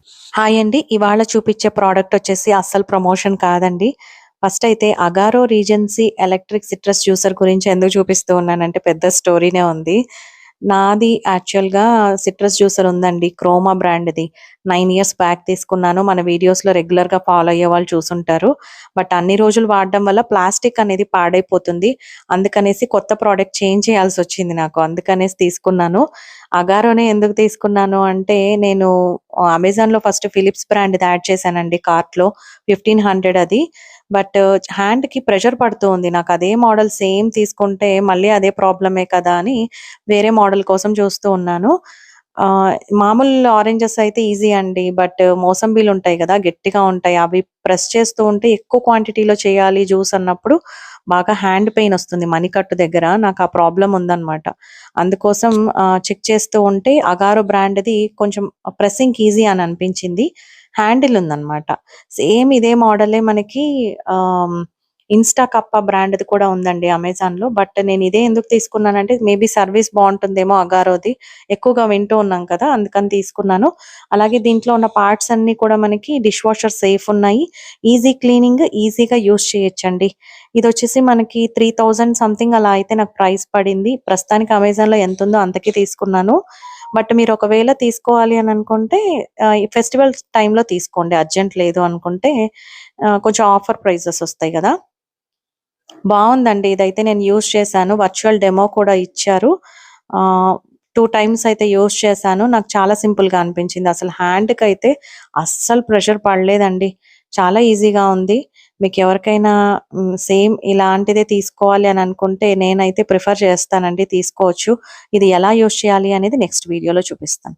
Hi అండి. ఇవాళ చూపిచ్చే product వచ్చేసి అస్సలు ప్రమోషన్ కాదండి. ఫస్ట్ అయితే Agaro regency electric citrus juicer గురించి ఎందుకు చూపిస్తూ ఉన్నానంటే పెద్ద స్టోరీనే ఉంది. నాది యాక్చువల్‌గా సిట్రస్ జ్యూసర్ ఉందండి. క్రోమా బ్రాండ్‌ది. 9 ఇయర్స్ బ్యాక్ తీసుకున్నాను. మన వీడియోస్‌లో రెగ్యులర్‌గా ఫాలో అయ్యేవాళ్ళు చూసుంటారు. బట్ అన్ని రోజులు వాడడం వల్ల ప్లాస్టిక్ అనేది పాడైపోతుంది. అందుకనేసి కొత్త ప్రోడక్ట్ చేంజ్ చేయాల్సొచ్చింది నాకు. అందుకనేసి తీసుకున్నాను. అగారోనే ఎందుకు తీసుకున్నాను అంటే నేను అమెజాన్‌లో ఫస్ట్ ఫిలిప్స్ బ్రాండ్‌ది యాడ్ చేశానండి కార్ట్‌లో. 1500 అది. బట్ హ్యాండ్‌కి ప్రెషర్ పడుతూ ఉంది. నాకదే మోడల్ సేమ్ తీసుకుంటే మళ్ళీ అదే ప్రాబ్లమే కదా! అని వేరే మోడల్ కోసం చూస్తూ ఉన్నాను. మామూలు ఆరెంజెస్ అయితే ఈజీ అండి. బట్ మోసంబీలుంటాయి గదా! గట్టిగా ఉంటాయి. అవి ప్రెస్ చేస్తూ ఉంటే ఎక్కువ క్వాంటిటీలో చేయాలి జ్యూస్ అన్నప్పుడు బాగా హ్యాండ్ పెయిన్ ఒస్తుంది మణికట్టు దగ్గర. నాకు ఆ ప్రాబ్లమ్ ఉందన్నమాట. అందుకోసం చెక్ చేస్తూ ఉంటే అగారో బ్రాండ్‌ది కొంచెం ప్రెస్సింగ్‌కి ఈజీ అని అనిపించింది. హ్యాండిల్ ఉందన్నమాట. సేమ్ ఇదే మోడలే మనకి ఆహ్, ఇన్‌స్టా కప్పా బ్రాండ్‌ది కూడా ఉందండి అమెజాన్‌లో. బట్ నేను ఇదే ఎందుకు తీసుకున్నానంటే మేబీ సర్వీస్ బావుంటుందేమో అగారోది. ఎక్కువగా వింటూ ఉన్నాం కదా! అందుకని తీసుకున్నాను. అలాగే దీంట్లో ఉన్న పార్ట్స్ అన్నీ కూడా మనకి డిష్ వాషర్ సేఫ్ ఉన్నాయి. ఈజీ క్లీనింగ్, ఈజీగా యూజ్ చేయొచ్చండి. ఇదొచ్చేసి మనకి 3000 సంథింగ్ అలా అయితే నాకు ప్రైస్ పడింది. ప్రస్తుతానికి అమెజాన్‌లో ఎంతుందో అంతకి తీసుకున్నాను. బట్ మీరు ఒకవేళ తీసుకోవాలి అని అనుకుంటే ఈ ఫెస్టివల్ టైమ్‌లో తీసుకోండి. అర్జెంట్ లేదు అనుకుంటే కొంచెం ఆఫర్ ప్రైజెస్ ఒస్తాయి గదా! బావుందండి. ఇదైతే నేను యూజ్ చేశాను. వర్చువల్ డెమో కూడా ఇచ్చారు. ఆహ్, 2 టైమ్స్ అయితే యూజ్ చేశాను. నాకు చాలా సింపుల్‌గా అనిపించింది. అసలు హ్యాండ్‌కైతే అస్సలు ప్రెషర్ పడలేదండి. చాలా ఈజీగా ఉంది. మీకెవరికైనా సేమ్ ఇలాంటిదే తీసుకోవాలి అని అనుకుంటే నేనైతే ప్రిఫర్ చేస్తానండి. తీసుకోవచ్చు. ఇది ఎలా యూజ్ చేయాలి అనేది నెక్స్ట్ వీడియోలో చూపిస్తాను.